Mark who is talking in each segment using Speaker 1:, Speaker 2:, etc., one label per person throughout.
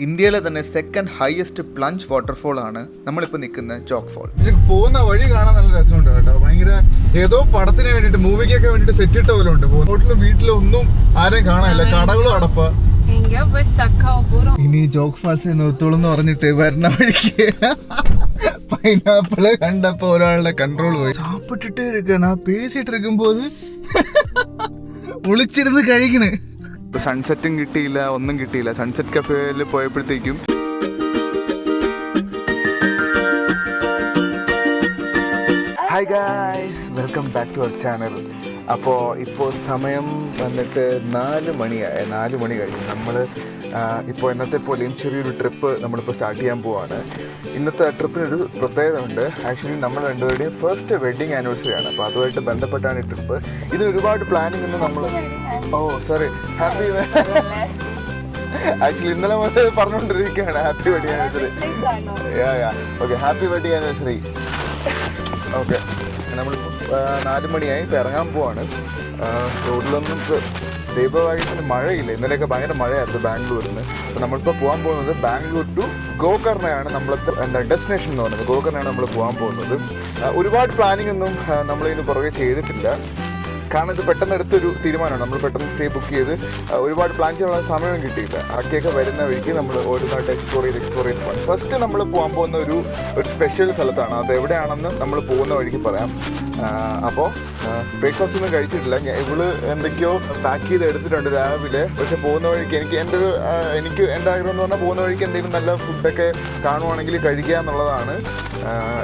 Speaker 1: ഇന്ത്യയിലെ തന്നെ second highest plunge waterfall ആണ് നമ്മളിപ്പോൾ നിൽക്കുന്ന ജോഗ് ഫോൾ.
Speaker 2: പോകുന്ന വഴി കാണാൻ നല്ല രസമുണ്ട് കേട്ടോ. ഭയങ്കര ഏതോ പടത്തിന് വേണ്ടിട്ട് മൂവിക്കൊക്കെ വേണ്ടിട്ട് സെറ്റ് ഇട്ട പോലെ ഉണ്ട്. ഹോട്ടലും വീട്ടിലും ഒന്നും ആരെയും കാണാനില്ല, കടകളും അടപ്പ. ഇനി ജോഗ് ഫാൾസ് നിർത്തോളം എന്ന് പറഞ്ഞിട്ട് വരണ വഴിക്ക് പൈനാപ്പിള് കണ്ടപ്പോ ഒരാളുടെ കൺട്രോൾ പോയി. സാപ്പിട്ടിട്ടേ ഇരിക്കണ പേസിട്ടിരിക്കുമ്പോ ഒളിച്ചിരുന്ന് കഴിക്കണ്. സൺസെറ്റും കിട്ടിയില്ല, ഒന്നും കിട്ടിയില്ല. സൺസെറ്റ് കഫേയിൽ പോയപ്പോഴത്തേക്കും hi guys, welcome back to our channel. ഇപ്പോൾ സമയം വന്നിട്ട് 4 മണിയായി. 4 മണി കഴിഞ്ഞു. നമ്മൾ ഇപ്പോൾ ഇന്നത്തെ പോലെയും ചെറിയൊരു ട്രിപ്പ് നമ്മളിപ്പോൾ സ്റ്റാർട്ട് ചെയ്യാൻ പോവാണ്. ഇന്നത്തെ ട്രിപ്പിനൊരു പ്രത്യേകത ഉണ്ട്. ആക്ച്വലി നമ്മൾ രണ്ടുപേരുടെയും ഫസ്റ്റ് വെഡ്ഡിങ് ആനിവേഴ്സറി ആണ്. അപ്പോൾ അതുമായിട്ട് ബന്ധപ്പെട്ടാണ് ഈ ട്രിപ്പ്. ഇതിന് ഒരുപാട് പ്ലാനിങ് ഒന്നും നമ്മൾ സോറി ഹാപ്പി ആക്ച്വലി ഇന്നലെ മുതൽ പറഞ്ഞുകൊണ്ടിരിക്കുകയാണ് happy wedding anniversary. Okay, happy wedding anniversary. Okay, നമ്മളിപ്പോൾ 4 മണിയായി. ഇപ്പോൾ ഇറങ്ങാൻ പോവാണ്. റോഡിലൊന്നും ദൈവഭാഗ്യത്തിന് മഴയില്ല. ഇന്നലെയൊക്കെ ഭയങ്കര മഴയായിരുന്നു ബാംഗ്ലൂരിൽ നിന്ന്. അപ്പോൾ നമ്മളിപ്പോൾ പോകാൻ പോകുന്നത് ബാംഗ്ലൂർ ടു ഗോകർണയാണ് നമ്മളത്തെ ഡെസ്റ്റിനേഷൻ എന്ന് പറയുന്നത്. ഗോകർണയാണ് നമ്മൾ പോകാൻ പോകുന്നത്. ഒരുപാട് പ്ലാനിങ് ഒന്നും നമ്മളിതിന് പുറകെ ചെയ്തിട്ടില്ല. കാരണം ഇത് പെട്ടെന്ന് എടുത്തൊരു തീരുമാനമാണ്. നമ്മൾ പെട്ടെന്ന് സ്റ്റേ ബുക്ക് ചെയ്ത് ഒരുപാട് പ്ലാൻ ചെയ്യാനുള്ള സമയം കിട്ടിയില്ല. ആക്കിയൊക്കെ വരുന്ന വഴിക്ക് നമ്മൾ ഓരോന്നായിട്ട് എക്സ്പ്ലോർ ചെയ്ത് പോകാം. ഫസ്റ്റ് നമ്മൾ പോകാൻ പോകുന്ന ഒരു സ്പെഷ്യൽ സ്ഥലത്താണ്. അത് എവിടെയാണെന്ന് നമ്മൾ പോകുന്ന വഴിക്ക് പറയാം. അപ്പോൾ ബ്രേക്ക്ഫാസ്റ്റ് ഒന്നും കഴിച്ചിട്ടില്ല. ഇവള് എന്തൊക്കെയോ പാക്ക് ചെയ്ത് എടുത്തിട്ടുണ്ട് രാവിലെ. പക്ഷെ പോകുന്ന വഴിക്ക് എനിക്ക് എൻ്റെ ആഗ്രഹം എന്ന് പറഞ്ഞാൽ പോകുന്ന വഴിക്ക് എന്തെങ്കിലും നല്ല ഫുഡൊക്കെ കാണുവാണെങ്കിൽ കഴിക്കുക എന്നുള്ളതാണ്.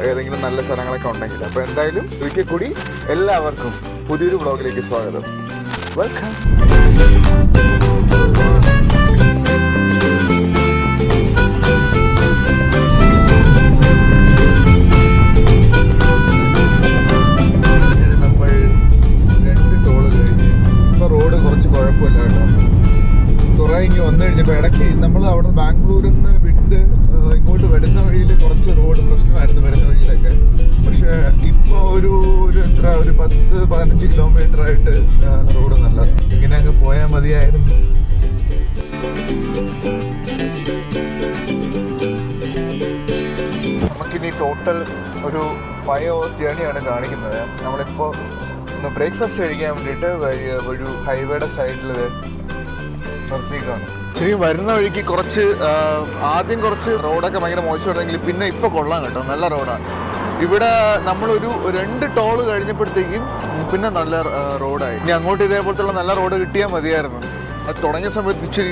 Speaker 2: ഏതെങ്കിലും നല്ല സ്ഥലങ്ങളൊക്കെ ഉണ്ടെങ്കിൽ. അപ്പോൾ എന്തായാലും ഒരിക്കൽ കൂടി എല്ലാവർക്കും പുതിയൊരു വ്ളോഗിലേക്ക് സ്വാഗതം. വെൽക്കം. നമ്മൾ 2 ടോള് കഴിഞ്ഞ് ഇപ്പോൾ റോഡ് കുറച്ച് കുഴപ്പമില്ല കേട്ടോ. കുറേ ഇങ്ങ് വന്നു കഴിഞ്ഞപ്പോൾ ഇടയ്ക്ക് നമ്മൾ അവിടെ ബാംഗ്ലൂരിൽ നിന്ന് വിട്ട് ഇങ്ങോട്ട് വരുന്ന വഴിയിൽ കുറച്ച് റോഡ് പ്രശ്നമായിരുന്നു വരുന്ന വഴിയിലൊക്കെ. പക്ഷേ ഇപ്പോൾ ഒരു 10-15 കിലോമീറ്റർ ആയിട്ട് റോഡ് നല്ലത്. ഇങ്ങനെ അങ്ങ് പോയാൽ മതിയായിരുന്നു. നമുക്കിനി ടോട്ടൽ ഒരു 5 hours ജേണിയാണ് കാണിക്കുന്നത്. നമ്മളിപ്പോൾ ഒന്ന് ബ്രേക്ക്ഫാസ്റ്റ് കഴിക്കാൻ വേണ്ടിയിട്ട് ഒരു ഹൈവേയുടെ സൈഡിൽ നിർത്തിയേക്കാണ്. ശരിക്കും വരുന്ന വഴിക്ക് ആദ്യം കുറച്ച് റോഡൊക്കെ ഭയങ്കര മോശമായിരുന്നെങ്കിൽ പിന്നെ ഇപ്പോൾ കൊള്ളാം കേട്ടോ. നല്ല റോഡാണ്. ഇവിടെ നമ്മളൊരു 2 ടോള് കഴിഞ്ഞപ്പോഴത്തേക്കും പിന്നെ നല്ല റോഡായി. ഇനി അങ്ങോട്ട് ഇതേപോലത്തുള്ള നല്ല റോഡ് കിട്ടിയാൽ മതിയായിരുന്നു. അത് തുടങ്ങിയ സമയത്ത് ഇച്ചിരി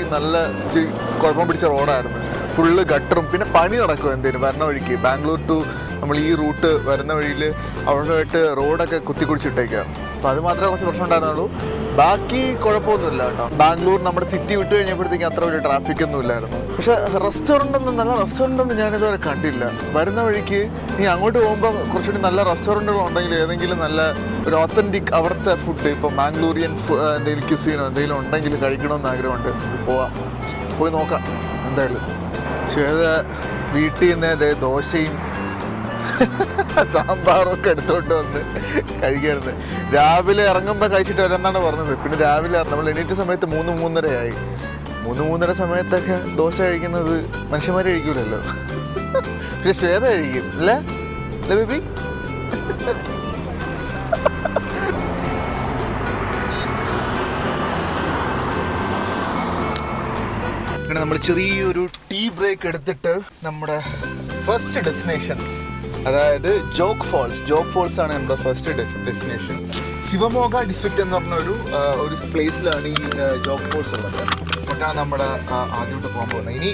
Speaker 2: കുഴപ്പം പിടിച്ച റോഡായിരുന്നു. ഫുള്ള് ഗട്ടറും പിന്നെ പണി നടക്കും എന്തേലും വരുന്ന വഴിക്ക്. ബാംഗ്ലൂർ ടു നമ്മൾ ഈ റൂട്ട് വരുന്ന വഴിയിൽ അവിടെയായിട്ട് റോഡൊക്കെ കുത്തിക്കുടിച്ചിട്ടേക്കാം. അപ്പോൾ അത് മാത്രമേ കുറച്ച് പ്രശ്നം ഉണ്ടായിരുന്നുള്ളൂ. ബാക്കി കുഴപ്പമൊന്നുമില്ല കേട്ടോ. ബാംഗ്ലൂർ നമ്മുടെ സിറ്റി വിട്ട് കഴിഞ്ഞപ്പോഴത്തേക്കും അത്ര വലിയ ട്രാഫിക് ഒന്നും ഇല്ലായിരുന്നു. പക്ഷേ നല്ല റെസ്റ്റോറൻ്റ് ഞാനിതുവരെ കണ്ടില്ല. വരുന്ന വഴിക്ക് നീ അങ്ങോട്ട് പോകുമ്പോൾ കുറച്ചുകൂടി നല്ല റെസ്റ്റോറൻറ്റുകൾ ഉണ്ടെങ്കിൽ ഏതെങ്കിലും നല്ല ഒരു ഓത്തൻറ്റിക് അവിടുത്തെ ഫുഡ്, ഇപ്പോൾ ബാംഗ്ലൂരിയൻ എന്തെങ്കിലും ക്യുസീനോ എന്തെങ്കിലും ഉണ്ടെങ്കിൽ കഴിക്കണമെന്ന് ആഗ്രഹമുണ്ട്. പോയി നോക്കാം എന്തായാലും. ശ്വേത വീട്ടിൽ നിന്ന് ദോശയും സാമ്പാറും ഒക്കെ എടുത്തോണ്ട് വന്ന് കഴിക്കായിരുന്നു. രാവിലെ ഇറങ്ങുമ്പോൾ കഴിച്ചിട്ട് വരാമെന്നാണ് പറഞ്ഞത്. പിന്നെ രാവിലെ നമ്മൾ എണീറ്റ സമയത്ത് 3-3:30 3-3:30 സമയത്തൊക്കെ ദോശ കഴിക്കുന്നത് മനുഷ്യന്മാർ കഴിക്കൂലല്ലോ. പക്ഷെ ശ്വേത കഴിക്കും അല്ലേ ബേബി? അങ്ങനെ നമ്മൾ ചെറിയൊരു ടീ ബ്രേക്ക് എടുത്തിട്ട് നമ്മുടെ ഫസ്റ്റ് ഡെസ്റ്റിനേഷൻ, അതായത് ജോഗ് ഫോൾസ് ആണ് നമ്മുടെ ഫസ്റ്റ് ഡെസ്റ്റിനേഷൻ. ശിവമോഗ ഡിസ്ട്രിക്റ്റ് എന്ന് പറഞ്ഞ ഒരു പ്ലേസിലാണ് ഈ ജോഗ് ഫോൾസ് ഉള്ളത്. അങ്ങോട്ടാണ് നമ്മുടെ ആദ്യമായിട്ട് പോകാൻ പോകുന്നത്. ഇനി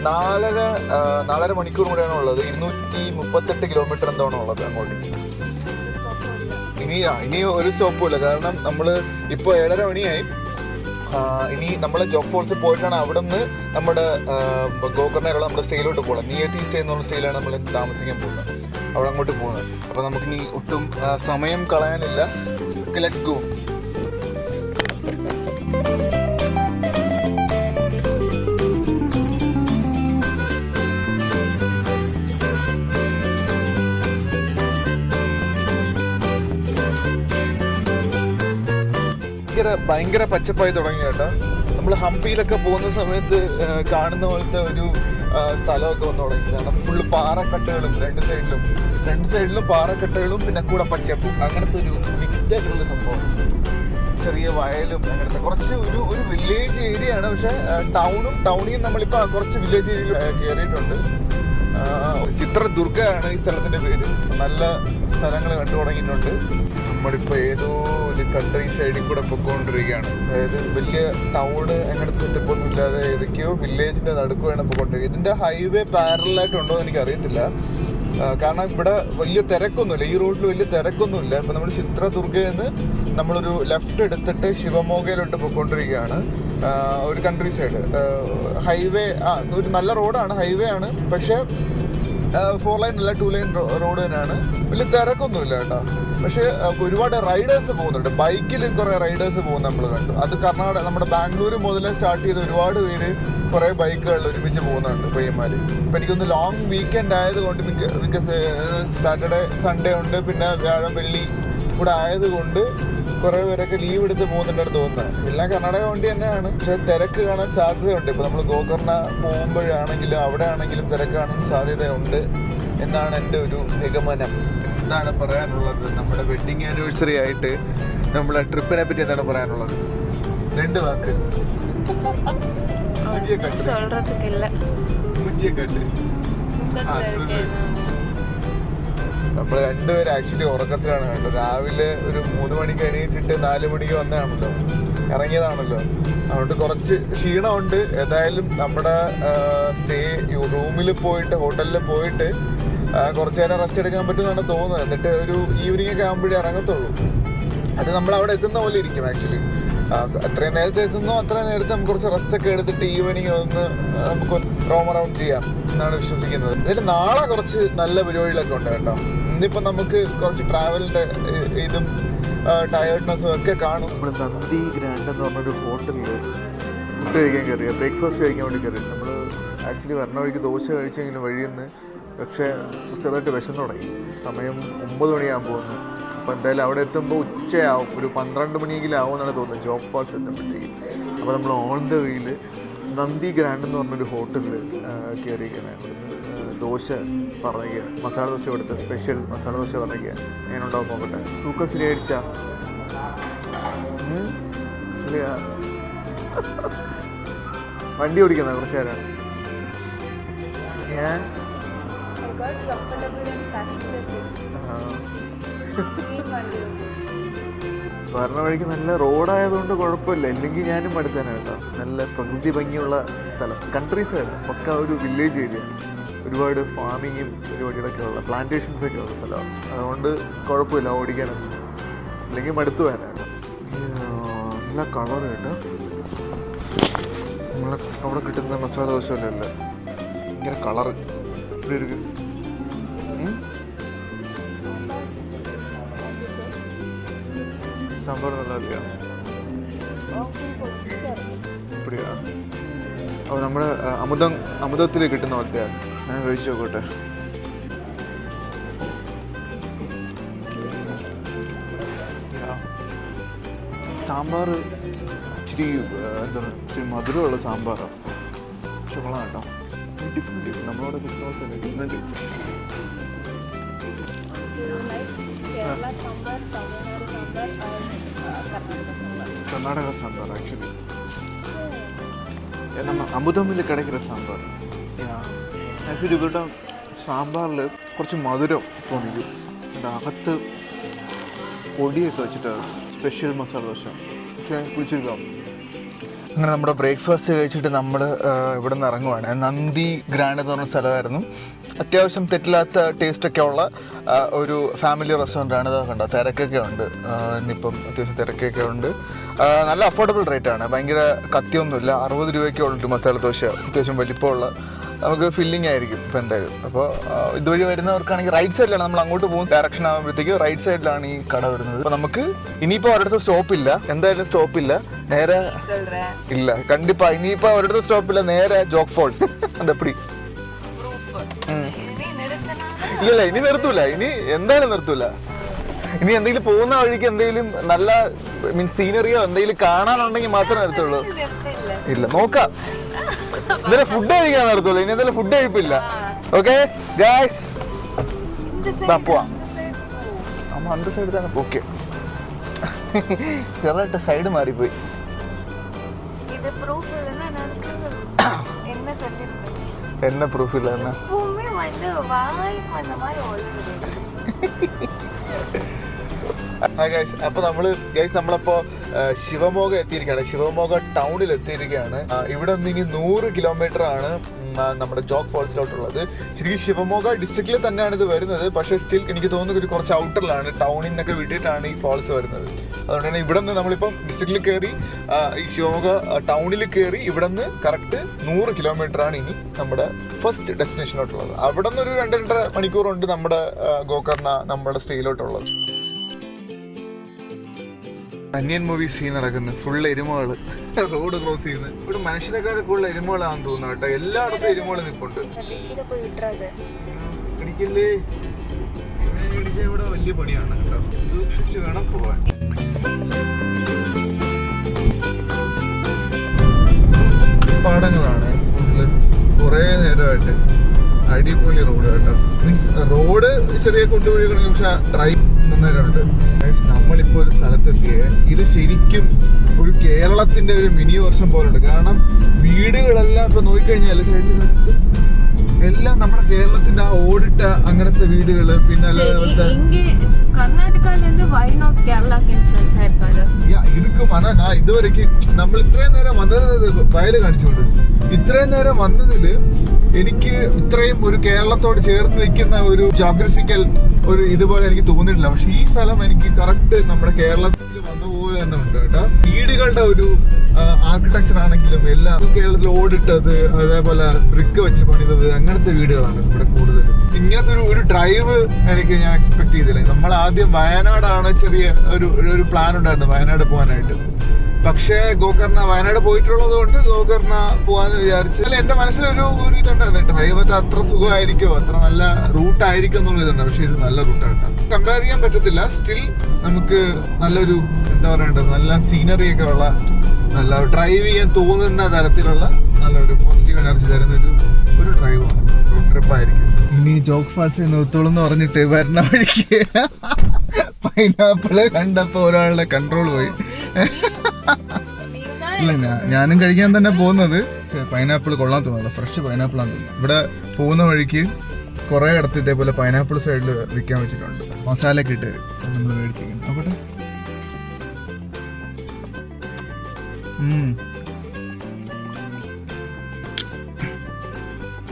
Speaker 2: 4.5 മണിക്കൂർ കൂടെയാണ് ഉള്ളത്. 238 കിലോമീറ്റർ എന്താണോ ഉള്ളത് അങ്ങോട്ടേക്ക്. ഇനി ഒരു സ്റ്റോപ്പും ഇല്ല. കാരണം നമ്മൾ ഇപ്പോൾ 7:30 മണിയായി. ഇനി നമ്മൾ ജോഗ് ഫോൾസിൽ പോയിട്ടാണ് അവിടെ നിന്ന് നമ്മുടെ ഗോകർണയിലുള്ള നമ്മുടെ സ്റ്റേയിലോട്ട് പോകുന്നത്. നിയത്തി സ്റ്റേ എന്നുള്ള സ്റ്റേയിലാണ് നമ്മൾ താമസിക്കാൻ പോകുന്നത്. അവിടെ അങ്ങോട്ട് പോകുന്നത്. അപ്പോൾ നമുക്കിനി ഒട്ടും സമയം കളയാനില്ല. Okay, let's go. ഭയങ്കര പച്ചപ്പായി തുടങ്ങി കേട്ടോ. നമ്മൾ ഹംപിയിലൊക്കെ പോകുന്ന സമയത്ത് കാണുന്ന പോലത്തെ ഒരു സ്ഥലമൊക്കെ വന്നു തുടങ്ങി. കാരണം ഫുള്ള് പാറക്കെട്ടുകളും രണ്ട് സൈഡിലും പാറക്കെട്ടുകളും പിന്നെ കൂടെ പച്ചപ്പും അങ്ങനത്തെ ഒരു മിക്സ്ഡ് ആയിട്ടുള്ള സംഭവം. ചെറിയ വയലും അങ്ങനത്തെ കുറച്ച് ഒരു വില്ലേജ് ഏരിയ ആണ്. പക്ഷെ ടൗണിൽ നമ്മളിപ്പോൾ കുറച്ച് വില്ലേജ് ഏരിയയിൽ കയറിയിട്ടുണ്ട്. ചിത്രദുർഗയാണ് ഈ സ്ഥലത്തിന്റെ പേര്. നല്ല സ്ഥലങ്ങൾ കണ്ടു തുടങ്ങിയിട്ടുണ്ട്. നമ്മളിപ്പോൾ ഏതോ ഒരു കൺട്രി സൈഡിൽ കൂടെ പൊയ്ക്കൊണ്ടിരിക്കുകയാണ്. അതായത് വലിയ ടൗണ് അങ്ങനത്തെ സെറ്റപ്പ് ഒന്നും ഇല്ലാതെ ഏതൊക്കെയോ വില്ലേജിന്റെ നടുക്കുവാണ് പൊയ്ക്കൊണ്ടിരിക്കുക. ഇതിന്റെ ഹൈവേ പാരലായിട്ടുണ്ടോ എന്ന് എനിക്ക് അറിയത്തില്ല. കാരണം ഇവിടെ വലിയ തിരക്കൊന്നുമില്ല, ഈ റോഡിൽ വലിയ തിരക്കൊന്നുമില്ല. ഇപ്പം നമ്മൾ ചിത്രദുർഗയിൽ നിന്ന് നമ്മളൊരു ലെഫ്റ്റ് എടുത്തിട്ട് ശിവമോഗയിലോട്ട് പോയിക്കൊണ്ടിരിക്കുകയാണ്. ഒരു കൺട്രി സൈഡ് ഹൈവേ ഒരു നല്ല റോഡാണ്, ഹൈവേ ആണ്. പക്ഷേ 4 ലൈൻ അല്ല 2 ലൈൻ റോഡ് തന്നെയാണ്. വലിയ തിരക്കൊന്നുമില്ല കേട്ടോ. പക്ഷേ ഒരുപാട് റൈഡേഴ്സ് പോകുന്നുണ്ട്. ബൈക്കിൽ കുറേ റൈഡേഴ്സ് പോകുന്നത് നമ്മൾ കണ്ടു. അത് കർണാടക നമ്മുടെ ബാംഗ്ലൂർ മുതലേ സ്റ്റാർട്ട് ചെയ്ത് ഒരുപാട് പേര് കുറേ ബൈക്കുകളിൽ ഒരുമിച്ച് പോകുന്നുണ്ട് പയ്യന്മാർ. ഇപ്പം എനിക്കൊന്ന് ലോങ് വീക്കെൻഡ് ആയതുകൊണ്ട് ബിക്കോസ് സാറ്റർഡേ സൺഡേ ഉണ്ട്, പിന്നെ വ്യാഴം വെള്ളി കൂടെ ആയതുകൊണ്ട് കുറേ പേരൊക്കെ ലീവ് എടുത്ത് പോകുന്നുണ്ടെന്ന് തോന്നുന്നത്. എല്ലാം കർണാടക വണ്ടി തന്നെയാണ്. പക്ഷേ തിരക്ക് കാണാൻ സാധ്യതയുണ്ട്. ഇപ്പോൾ നമ്മൾ ഗോകർണ പോകുമ്പോഴാണെങ്കിലും അവിടെ ആണെങ്കിലും തിരക്ക് കാണാൻ സാധ്യതയുണ്ട് എന്നാണ് എൻ്റെ ഒരു നിഗമനം. എന്താണ് പറയാനുള്ളത്? നമ്മുടെ വെഡ്ഡിങ് ആനിവേഴ്സറി ആയിട്ട് നമ്മളെ ട്രിപ്പിനെ പറ്റി എന്താണ് പറയാനുള്ളത്? 2 വാക്ക്. നമ്മൾ രണ്ടുപേരും ആക്ച്വലി ഉറക്കത്തിലാണ് കണ്ടത്. രാവിലെ ഒരു 3 മണിക്ക് എണീറ്റിട്ട് 4 മണിക്ക് വന്നതാണല്ലോ, ഇറങ്ങിയതാണല്ലോ. അതുകൊണ്ട് കുറച്ച് ക്ഷീണമുണ്ട്. ഏതായാലും നമ്മുടെ സ്റ്റേ റൂമിൽ പോയിട്ട് ഹോട്ടലിൽ പോയിട്ട് കുറച്ച് നേരം റെസ്റ്റ് എടുക്കാൻ പറ്റുമെന്നാണ് തോന്നുന്നത്. എന്നിട്ട് ഒരു ഈവനിങ് ഒക്കെ ആകുമ്പോഴേ ഇറങ്ങത്തുള്ളൂ. അത് നമ്മൾ അവിടെ എത്തുന്ന പോലെ ഇരിക്കും ആക്ച്വലി. എത്രയും നേരത്തെ എത്തുന്നോ അത്രയും നേരത്തെ നമുക്ക് കുറച്ച് റെസ്റ്റ് ഒക്കെ എടുത്തിട്ട് ഈവനിങ് ഒന്ന് നമുക്ക് റോം അറൗണ്ട് ചെയ്യാം എന്നാണ് വിശ്വസിക്കുന്നത്. ഇതിൽ നാളെ കുറച്ച് നല്ല പരിപാടികളൊക്കെ ഉണ്ട് കേട്ടോ. ഇന്നിപ്പോൾ നമുക്ക് കുറച്ച് ട്രാവലിൻ്റെ ഇതും ടയേർഡ്നെസ്സും ഒക്കെ കാണും. നമ്മൾ നന്ദി ഗ്രാൻഡ് എന്ന് പറഞ്ഞൊരു ഹോട്ടലിൽ ഫുഡ് കഴിക്കാൻ കയറിയ, ബ്രേക്ക്ഫാസ്റ്റ് കഴിക്കാൻ വേണ്ടി കയറി. നമ്മൾ ആക്ച്വലി വരണ വഴിക്ക് ദോശ കഴിച്ചെങ്കിലും വഴിയിൽ നിന്ന്, പക്ഷേ ചെറുതായിട്ട് വിശന്ന് തുടങ്ങി. സമയം 9 മണിയാകാൻ പോകുന്നു. അപ്പോൾ എന്തായാലും അവിടെ എത്തുമ്പോൾ ഉച്ചയാവും, ഒരു 12 മണിയെങ്കിലും ആവും എന്നാണ് തോന്നുന്നത് ജോഗ് ഫാൾസ് എത്തുമ്പോഴത്തേക്ക്. അപ്പോൾ നമ്മൾ ഓൺ ദ വേയിൽ നന്ദി ഗ്രാൻഡ് എന്ന് പറഞ്ഞൊരു ഹോട്ടലിൽ കയറിയിരിക്കുകയാണ്. ഇവിടുന്ന് ദോശ പറയുക, മസാല ദോശ കൊടുത്ത സ്പെഷ്യൽ മസാല ദോശ പറയുക. എങ്ങനെയുണ്ടാവും നോക്കട്ടെ. തൂക്കം ശരിയടിച്ചാ വണ്ടി ഓടിക്കുന്ന കുറച്ച് നേരം ഞാൻ വരണ വഴിക്ക് നല്ല റോഡായതുകൊണ്ട് കുഴപ്പമില്ല. ഇല്ലെങ്കിൽ ഞാനും അടുത്തേനെ കേട്ടോ. നല്ല പ്രകൃതി ഭംഗിയുള്ള സ്ഥലം, കൺട്രി സൈഡ്, പക്ക ഒരു വില്ലേജ് ഏരിയ. ഒരുപാട് ഫാമിങ്ങും പരിപാടികളൊക്കെ ഉള്ള പ്ലാന്റേഷൻസൊക്കെ ഉള്ള സ്ഥലമാണ്. അതുകൊണ്ട് കുഴപ്പമില്ല ഓടിക്കാനൊന്നും. അല്ലെങ്കിൽ മടുത്തു വേണം കേട്ടോ. നല്ല കളർ കേട്ടോ. നമ്മളെ അവിടെ കിട്ടുന്ന മസാല ദോശ അല്ലല്ലോ, ഇങ്ങനെ കളറ് ഇവിടെ ഇരിക്കും. സാമ്പാർ നല്ല ഇല്ല ഇപ്പടിയാ. അപ്പോൾ നമ്മുടെ അമുദത്തിൽ കിട്ടുന്ന പോലത്തെയാണ്. ഞാൻ കഴിച്ചു നോക്കട്ടെ. സാമ്പാർ ഇച്ചിരി എന്താണ്, ഇച്ചിരി മധുരമുള്ള സാമ്പാറാണ്. പക്ഷെ കൊള്ളാം കേട്ടോ. ഡിഫറെൻറ്റ് ടേസ്റ്റ്, നമ്മളവിടെ കിട്ടുന്ന പോലെ തന്നെ different taste. Karnataka sambar actually நம்ம അമുദമിൽ കിടക്കുന്ന സാമ്പാർ. ആക്ച്വലി ഇവരുടെ സാമ്പാറിൽ കുറച്ച് മധുരം തോന്നിക്കും. എൻ്റെ അകത്ത് പൊടിയൊക്കെ വെച്ചിട്ട് സ്പെഷ്യൽ മസാല ദോശ പക്ഷേ കുളിച്ചിരിക്കാം. അങ്ങനെ നമ്മുടെ ബ്രേക്ക്ഫാസ്റ്റ് കഴിച്ചിട്ട് നമ്മൾ ഇവിടെ നിന്ന് ഇറങ്ങുവാണ്. നന്ദി ഗ്രാൻഡ് എന്ന് പറഞ്ഞ സ്ഥലമായിരുന്നു. അത്യാവശ്യം തെറ്റില്ലാത്ത ടേസ്റ്റൊക്കെ ഉള്ള ഒരു ഫാമിലി റെസ്റ്റോറൻ്റാണ്. ഇതൊക്കെ കണ്ടോ, തിരക്കൊക്കെ ഉണ്ട്. ഇന്നിപ്പം അത്യാവശ്യം തിരക്കൊക്കെ ഉണ്ട്. നല്ല അഫോർഡബിൾ റേറ്റാണ്, ഭയങ്കര കത്തിയൊന്നുമില്ല. 60 രൂപയ്ക്ക് ഉള്ളൊരു മസാല ദോശ, അത്യാവശ്യം വലിപ്പമുള്ള, നമുക്ക് ഫില്ലിംഗ് ആയിരിക്കും ഇപ്പോൾ എന്തായാലും. അപ്പോൾ ഇതുവഴി വരുന്നവർക്കാണെങ്കിൽ റൈറ്റ് സൈഡിലാണ്, നമ്മൾ അങ്ങോട്ട് പോകുന്ന ഡയറക്ഷൻ ആകുമ്പോഴത്തേക്ക് റൈറ്റ് സൈഡിലാണ് ഈ കട വരുന്നത്. അപ്പോൾ നമുക്ക് ഇനിയിപ്പോൾ ഒരിടത്ത് സ്റ്റോപ്പില്ല, എന്തായാലും സ്റ്റോപ്പില്ല, നേരെ ഇല്ല കണ്ടിപ്പാ. ഇനിയിപ്പോൾ ഒരിടത്ത് സ്റ്റോപ്പില്ല, നേരെ ജോഗ് ഫോൾസ്. അതെപ്പടി ഇല്ല, ഇനി നിർത്തൂല, ഇനി എന്തായാലും നിർത്തൂല. ഇനി എന്തെങ്കിലും പോകുന്ന വഴിക്ക് എന്തെങ്കിലും നല്ല മീൻസ് സീനറിയോ എന്തെങ്കിലും കാണാനുണ്ടെങ്കിൽ മാത്രമേ നിർത്തുള്ളൂ. ഇല്ല, നോക്കാം. ഇന്നലെ ഫുഡ് കഴിക്കാൻ നടത്തുള്ളൂ, ഇനി എന്തായാലും ഫുഡ് കഴിപ്പില്ല. ഓക്കെ ഗൈസ്, പോവാം. അമ്മ അന്ത സൈഡ് തന്നെ. ഓക്കെ, ചെറുതായിട്ട് സൈഡ് മാറിപ്പോയി. என்ன ப்ரூஃப் இல்ல? என்ன
Speaker 3: எப்பவுமே வந்து வாய்க்கு வந்த மாதிரி
Speaker 2: അപ്പൊ നമ്മളിപ്പോ ശിവമോഗ എത്തിയിരിക്കുകയാണ്. ശിവമോഗ ടൗണിൽ എത്തിയിരിക്കുകയാണ്. ഇവിടെ നിന്ന് ഇനി 100 കിലോമീറ്റർ ആണ് നമ്മുടെ ജോഗ് ഫോൾസിലോട്ടുള്ളത്. ശരിക്കും ശിവമോഗ ഡിസ്ട്രിക്റ്റിൽ തന്നെയാണ് ഇത് വരുന്നത്. പക്ഷേ സ്റ്റിൽ എനിക്ക് തോന്നുന്നത് കുറച്ച് ഔട്ടറിലാണ്, ടൗണിൽ നിന്നൊക്കെ വിട്ടിട്ടാണ് ഈ ഫോൾസ് വരുന്നത്. അതുകൊണ്ട് തന്നെ ഇവിടെ നിന്ന് നമ്മളിപ്പം ഡിസ്ട്രിക്റ്റിൽ കയറി ഈ ശിവമോഗ ടൗണിൽ കയറി ഇവിടെ നിന്ന് കറക്റ്റ് 100 കിലോമീറ്റർ ആണ് ഇനി നമ്മുടെ ഫസ്റ്റ് ഡെസ്റ്റിനേഷനോട്ടുള്ളത്. അവിടെ നിന്ന് ഒരു 2-2.5 മണിക്കൂറുണ്ട് നമ്മുടെ ഗോകർണ നമ്മുടെ സ്റ്റേയിലോട്ടുള്ളത്. അന്യൻ മൂവി സീൻ നടക്കുന്നത് ഫുള്ള് എരുമകള് റോഡ് ക്രോസ് ചെയ്യുന്നത്. ഇവിടെ മനുഷ്യരെക്കാൾ കൂടുതൽ എരുമകളാണെന്ന് തോന്നുന്നു കേട്ടോ. എല്ലായിടത്തും എരുമകൾ നിൽപ്പുണ്ട്. ഇടിക്കല്ലേ, ഇവിടെ വലിയ പണിയാണ് കേട്ടോ. സൂക്ഷിച്ച് വേണം പോവാൻ. പാടങ്ങളാണ് ഫുള്ള് കുറേ നേരമായിട്ട്. അടിപൊളി റോഡ് കേട്ടോ. മീൻസ് റോഡ് ചെറിയ കൊണ്ടുപോയി, പക്ഷെ ഡ്രൈവ് നേരമുണ്ട്. നമ്മളിപ്പോൾ ഒരു സ്ഥലത്തെത്തിയേ, ഇത് ശരിക്കും ഒരു കേരളത്തിന്റെ ഒരു മിനി വർഷം പോലെ ഉണ്ട്. കാരണം വീടുകളെല്ലാം ഇപ്പൊ നോക്കിക്കഴിഞ്ഞാൽ സൈഡിൽ എല്ലാം നമ്മുടെ കേരളത്തിന്റെ ആ ഓടിട്ട അങ്ങനത്തെ വീടുകള്. പിന്നെ ഇരിക്കും. ഞാൻ ഇതുവരെക്ക് നമ്മൾ ഇത്രയും നേരം വന്നത് വയല് കാണിച്ചുകൊണ്ട്, ഇത്രയും നേരം വന്നതില് എനിക്ക് ഇത്രയും ഒരു കേരളത്തോട് ചേർന്ന് നിൽക്കുന്ന ഒരു ജോഗ്രഫിക്കൽ ഒരു ഇതുപോലെ എനിക്ക് തോന്നിയിട്ടില്ല. പക്ഷെ ഈ സ്ഥലം എനിക്ക് കറക്റ്റ് നമ്മുടെ കേരളത്തിൽ വന്ന പോലെ തന്നെ ഉണ്ട് കേട്ടോ. വീടുകളുടെ ഒരു ആർക്കിടെക്ചർ ആണെങ്കിലും എല്ലാം കേരളത്തിൽ ഓടിട്ടത്, അതേപോലെ ബ്രിക്ക് വെച്ച് പണിതത്, അങ്ങനത്തെ വീടുകളാണ് ഇവിടെ കൂടുതലും. ഇങ്ങനത്തെ ഒരു ഡ്രൈവ് എനിക്ക് ഞാൻ എക്സ്പെക്ട് ചെയ്തില്ല. നമ്മൾ ആദ്യം വയനാടാണ് ചെറിയ ഒരു പ്ലാൻ ഉണ്ടായിരുന്നു വയനാട് പോകാനായിട്ട്. പക്ഷേ ഗോകർണ വയനാട് പോയിട്ടുള്ളത് കൊണ്ട് ഗോകർണ പോവാന്ന് വിചാരിച്ചു. അല്ല, എന്റെ മനസ്സിലൊരു ഇതുണ്ടായിരുന്നു, ഡ്രൈവ് അത്ര സുഖമായിരിക്കോ, അത്ര നല്ല റൂട്ടായിരിക്കും എന്നുള്ള ഇതുണ്ട്. പക്ഷെ ഇത് നല്ല റൂട്ടാണ്, കമ്പയർ ചെയ്യാൻ പറ്റത്തില്ല. സ്റ്റിൽ നമുക്ക് നല്ലൊരു എന്താ പറയണ്ടത്, നല്ല സീനറി ഒക്കെ ഉള്ള, നല്ല ഡ്രൈവ് ചെയ്യാൻ തോന്നുന്ന തരത്തിലുള്ള നല്ലൊരു പോസിറ്റീവ് എനർജി തരുന്ന ഒരു ഡ്രൈവാണ്, റോഡ് ട്രിപ്പായിരിക്കും. ഇനി ജോഗ് ഫാൾസ് നിർത്തോളം എന്ന് പറഞ്ഞിട്ട് വരുന്ന വഴിക്ക് പൈനാപ്പിള് കണ്ടപ്പോ ഒരാളുടെ കൺട്രോൾ പോയി. ഇല്ല, ഞാനും കഴിക്കാൻ തന്നെ പോകുന്നത്. പൈനാപ്പിൾ കൊള്ളാൻ തോന്നുന്നു, ഫ്രഷ് പൈനാപ്പിൾ ആണെന്ന് തോന്നുന്നു. ഇവിടെ പോകുന്ന വഴിക്ക് കുറെ ഇടത്ത് ഇതേപോലെ പൈനാപ്പിൾ സൈഡിൽ വിൽക്കാൻ വെച്ചിട്ടുണ്ട്. മസാല ഒക്കെ ഇട്ട് നമ്മൾ മേടിച്ചിരിക്കുന്നു. നോക്കട്ടെ,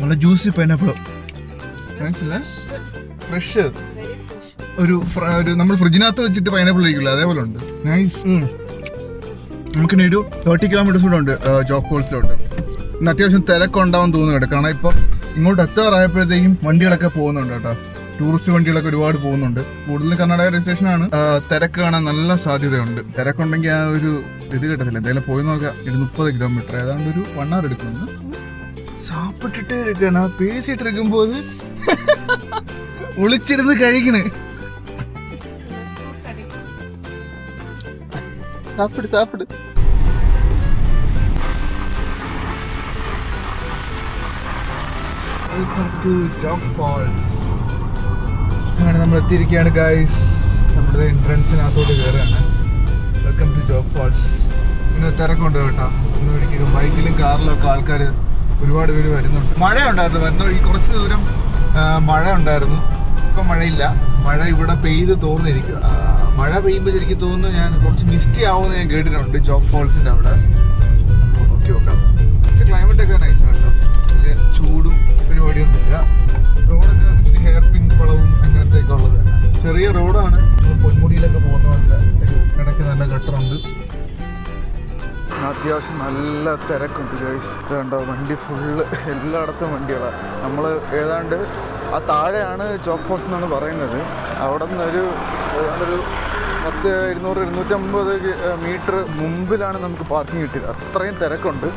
Speaker 2: നല്ല ജ്യൂസി പൈനാപ്പിൾ, മനസ്സില്ല, ഫ്രഷ്. ഒരു നമ്മൾ ഫ്രിഡ്ജിനകത്ത് വെച്ചിട്ട് പൈനാപ്പിൾ കഴിക്കില്ല, അതേപോലെ ഉണ്ട്. നൈസ്. നമുക്കിനി ഒരു 30 കിലോമീറ്റേഴ്സ് കൂടെ ഉണ്ട് ജോഗ് ഫോൾസിലോട്ട്. ഇന്ന് അത്യാവശ്യം തിരക്കുണ്ടാവും തോന്നുന്നു കേട്ടോ. കാരണം ഇപ്പം ഇങ്ങോട്ട് എത്താറായപ്പോഴത്തേക്കും വണ്ടികളൊക്കെ പോകുന്നുണ്ട് കേട്ടോ. ടൂറിസ്റ്റ് വണ്ടികളൊക്കെ ഒരുപാട് പോകുന്നുണ്ട്. കൂടുതലും കർണാടക രജിസ്ട്രേഷനാണ്. തിരക്ക് കാണാൻ നല്ല സാധ്യതയുണ്ട്. തിരക്കുണ്ടെങ്കിൽ ആ ഒരു ഇത് കിട്ടത്തില്ല. എന്തായാലും പോയി നോക്കാം. 30 കിലോമീറ്റർ ഏതാണ്ട് ഒരു 1 hour എടുക്കുന്നു. സാപ്പിട്ടിട്ടേ എടുക്കണം, ആ പേസിട്ടിരിക്കുമ്പോൾ ഒളിച്ചിരുന്ന് കഴിക്കണ്. സാപ്പിട് സാപ്പിട്. Welcome to Jog Falls. അങ്ങനെ നമ്മൾ എത്തിയിരിക്കുകയാണ് ഗൈസ്. നമ്മുടെ എൻട്രൻസിനകത്തോട്ട് കയറുകയാണ്. Welcome to Jog Falls. ഇന്ന് തിരക്കുണ്ട് കേട്ടോ. ഒന്ന് പിടിക്കുക, ബൈക്കിലും കാറിലും ഒക്കെ ആൾക്കാർ ഒരുപാട് പേര് വരുന്നുണ്ട്. മഴ ഉണ്ടായിരുന്നു, വരുന്ന വഴി കുറച്ച് ദൂരം മഴ ഉണ്ടായിരുന്നു. ഇപ്പം മഴയില്ല, മഴ ഇവിടെ പെയ്ത് തോർന്നിരിക്കുക. മഴ പെയ്യുമ്പോൾ എനിക്ക് തോന്നുന്നു ഞാൻ കുറച്ച് മിസ്റ്റി ആവുമെന്ന് ഞാൻ കേട്ടിട്ടുണ്ട് ജോഗ് ഫോൾസിൻ്റെ അവിടെ. നോക്കി നോക്കാം. പക്ഷെ ക്ലൈമറ്റൊക്കെ നൈസാണ് കേട്ടോ, വലിയ ചൂടും പരിപാടിയൊന്നുമില്ല. റോഡൊക്കെ ആക്ച്വലി ഹെയർ പിൻ വളവും അങ്ങനത്തെയൊക്കെ ഉള്ളത് തന്നെ. ചെറിയ റോഡാണ്, പൊന്മുടിയിലൊക്കെ പോകുന്ന പോലത്തെ ഒരു ഇടയ്ക്ക് നല്ല ഗട്ടറുണ്ട്. അത്യാവശ്യം നല്ല തിരക്കുണ്ട് ഗൈസ്. ഇതുണ്ടോ, വണ്ടി ഫുള്ള്, എല്ലായിടത്തും വണ്ടികളാണ്. നമ്മൾ ഏതാണ്ട് ആ താഴെയാണ് ജോഗ് ഫോൾസ് എന്നാണ് പറയുന്നത്. അവിടെ നിന്നൊരു 200-250 മീറ്റർ മുമ്പിലാണ് നമുക്ക് പാർക്കിംഗ് കിട്ടിയത്. അത്രയും തിരക്കുണ്ട്.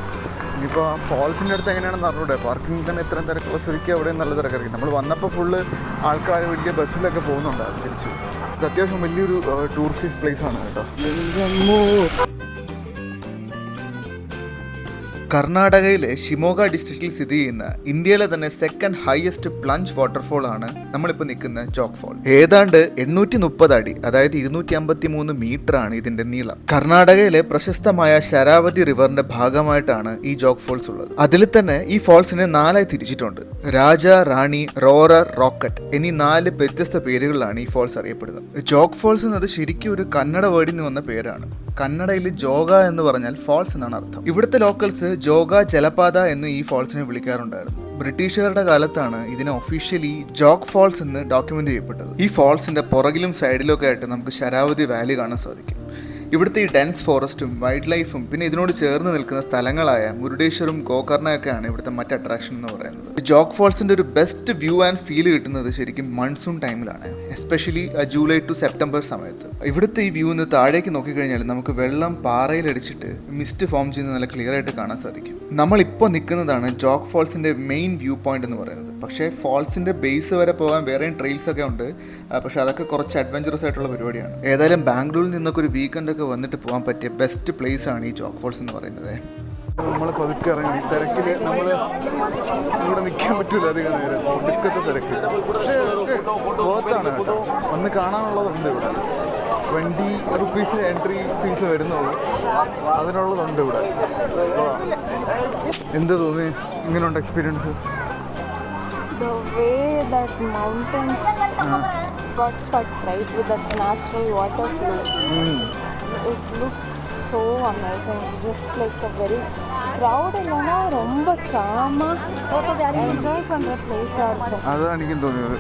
Speaker 2: ഇനിയിപ്പോൾ ആ ഫോൾസിൻ്റെ അടുത്ത് എങ്ങനെയാണെന്ന് അറിഞ്ഞൂടെ. പാർക്കിംഗ് തന്നെ ഇത്രയും തിരക്കുള്ള സ്ഥിതിക്ക് അവിടെയും നല്ല തിരക്കായിരിക്കും. നമ്മൾ വന്നപ്പോൾ ഫുള്ള് ആൾക്കാർ വലിയ ബസ്സിലൊക്കെ പോകുന്നുണ്ടായിരുന്നു തിരിച്ചു. ഇത് അത്യാവശ്യം വലിയൊരു ടൂറിസ്റ്റ് പ്ലേസ് ആണ് കേട്ടോ.
Speaker 1: കർണാടകയിലെ ഷിമോഗ ഡിസ്ട്രിക്റ്റിൽ സ്ഥിതി ചെയ്യുന്ന ഇന്ത്യയിലെ തന്നെ സെക്കൻഡ് ഹയസ്റ്റ് പ്ലഞ്ച് വാട്ടർഫോൾ ആണ് നമ്മളിപ്പോൾ നിൽക്കുന്ന ജോഗ് ഫോൾ. ഏതാണ്ട് 830 അടി, അതായത് 253 മീറ്റർ ആണ് ഇതിന്റെ നീളം. കർണാടകയിലെ പ്രശസ്തമായ ശരാവതി റിവറിന്റെ ഭാഗമായിട്ടാണ് ഈ ജോഗ് ഫോൾസ് ഉള്ളത്. അതിൽ തന്നെ ഈ ഫോൾസിനെ 4ആയി തിരിച്ചിട്ടുണ്ട്. രാജ, റാണി, റോറർ, റോക്കറ്റ് എന്നീ 4 വ്യത്യസ്ത പേരുകളിലാണ് ഈ ഫോൾസ് അറിയപ്പെടുന്നത്. ജോഗ് ഫോൾസ് എന്നത് ശരിക്കും ഒരു കന്നഡ വേർഡിൽ നിന്ന് വന്ന പേരാണ്. കന്നഡയിൽ ജോഗ എന്ന് പറഞ്ഞാൽ ഫോൾസ് എന്നാണ് അർത്ഥം. ഇവിടുത്തെ ലോക്കൽസ് ജോഗ ജലപാത എന്ന് ഈ ഫോൾസിനെ വിളിക്കാറുണ്ടായിരുന്നു. ബ്രിട്ടീഷുകാരുടെ കാലത്താണ് ഇതിനെ ഒഫീഷ്യലി ജോഗ് ഫോൾസ് എന്ന് ഡോക്യുമെന്റ് ചെയ്യപ്പെട്ടത്. ഈ ഫോൾസിന്റെ പുറകിലും സൈഡിലും ഒക്കെ ആയിട്ട് നമുക്ക് ശരാവതി വാലി കാണാൻ സാധിക്കും. ഇവിടുത്തെ ഈ ഡെൻസ് ഫോറസ്റ്റും വൈൽഡ് ലൈഫും പിന്നെ ഇതിനോട് ചേർന്ന് നിൽക്കുന്ന സ്ഥലങ്ങളായ മുരുടേശ്വറും ഗോകർണയൊക്കെയാണ് ഇവിടുത്തെ മറ്റ് അട്രാക്ഷൻ എന്ന് പറയുന്നത്. ജോഗ് ഫോൾസിന്റെ ഒരു ബെസ്റ്റ് വ്യൂ ആൻഡ് ഫീൽ കിട്ടുന്നത് ശരിക്കും മൺസൂൺ ടൈമിലാണ്, എസ്പെഷ്യലി ജൂലൈ ടു സെപ്റ്റംബർ സമയത്ത്. ഇവിടുത്തെ ഈ വ്യൂ ഒന്ന് താഴേക്ക് നോക്കിക്കഴിഞ്ഞാൽ നമുക്ക് വെള്ളം പാറയിലടിച്ചിട്ട് മിസ്റ്റ് ഫോം ചെയ്യുന്ന നല്ല ക്ലിയർ ആയിട്ട് കാണാൻ സാധിക്കും. നമ്മളിപ്പോൾ നിൽക്കുന്നതാണ് ജോഗ് ഫോൾസിന്റെ മെയിൻ വ്യൂ പോയിന്റ് എന്ന് പറയുന്നത്. പക്ഷേ ഫോൾസിന്റെ ബേസ് വരെ പോകാൻ വേറെയും ട്രെയിൽസ് ഒക്കെ ഉണ്ട്. പക്ഷെ അതൊക്കെ കുറച്ച് അഡ്വഞ്ചറസ് ആയിട്ടുള്ള പരിപാടിയാണ്. ഏതായാലും ബാംഗ്ലൂരിൽ നിന്നൊക്കെ ഒരു വീക്കെൻഡ് ഒക്കെ വന്നിട്ട് പോകാൻ പറ്റിയ ബെസ്റ്റ് പ്ലേസ് ആണ് ഈ ജോഗ് ഫോൾസ് എന്ന് പറയുന്നത്.
Speaker 2: നമ്മൾ പതുക്കെ ഇറങ്ങി തിരക്കിൽ നമ്മൾ ഇവിടെ നിൽക്കാൻ പറ്റൂല അധികം നേരം, ഒടുക്കത്തെ തിരക്ക്. പക്ഷേ ബോത്താണ് കേട്ടോ, വന്ന് കാണാനുള്ളതുണ്ട് ഇവിടെ. 20 റുപ്പീസ് എൻട്രി ഫീസ് വരുന്നുള്ളൂ, അതിനുള്ളതുണ്ട് ഇവിടെ. എന്ത് തോന്നി, ഇങ്ങനെയുണ്ട് experience?
Speaker 3: The way that mountains got cut right with that natural water flow. It looks so amazing. Just like a very crowd இல்லைனா ரொம்ப காமா என்ஜாய் பண்ணுற பிளேஸாக இருக்கும்.
Speaker 2: அதான் എനിക്കും തോന്നിയത്.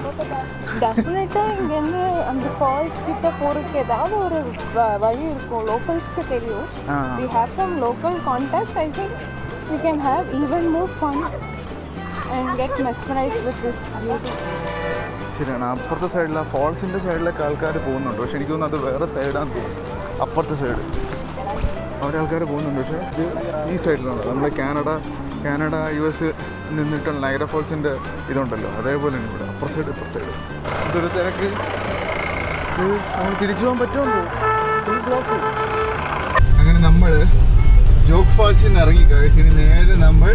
Speaker 3: டெஃபினட்டாக இங்கேருந்து அந்த ஃபால்ஸ் கிட்ட போகிறதுக்கு ஏதாவது ஒரு வழி இருக்கும், லோக்கல்ஸ்க்கு தெரியும். We have some local contacts. I think we can have even more fun and get mesmerized with this beauty.
Speaker 2: ശരിയാണ്, അപ്പുറത്തെ സൈഡിലെ ഫോൾസിൻ്റെ സൈഡിലൊക്കെ ആൾക്കാർ പോകുന്നുണ്ട്. പക്ഷെ എനിക്ക് തോന്നുന്നു അത് വേറെ സൈഡാന്ന് തോന്നുന്നു. അപ്പുറത്തെ സൈഡ് അവിടെ ആൾക്കാർ പോകുന്നുണ്ട്. പക്ഷേ ഇത് ഈ സൈഡിലാണ്. നമ്മളെ കാനഡ US നിന്നിട്ടുള്ള നയഗ്ര ഫോൾസിൻ്റെ ഇതുണ്ടല്ലോ, അതേപോലെയാണ് ഇവിടെ. അപ്പുറത്തെ സൈഡ് ഇതൊരു തിരക്ക്. ഇത് നമ്മൾ തിരിച്ചു പോകാൻ പറ്റുമോ? അങ്ങനെ നമ്മൾ ജോഗ് ഫോൾസിൽ നിന്ന് ഇറങ്ങി കഴിച്ച് ഇനി നേരെ നമ്മൾ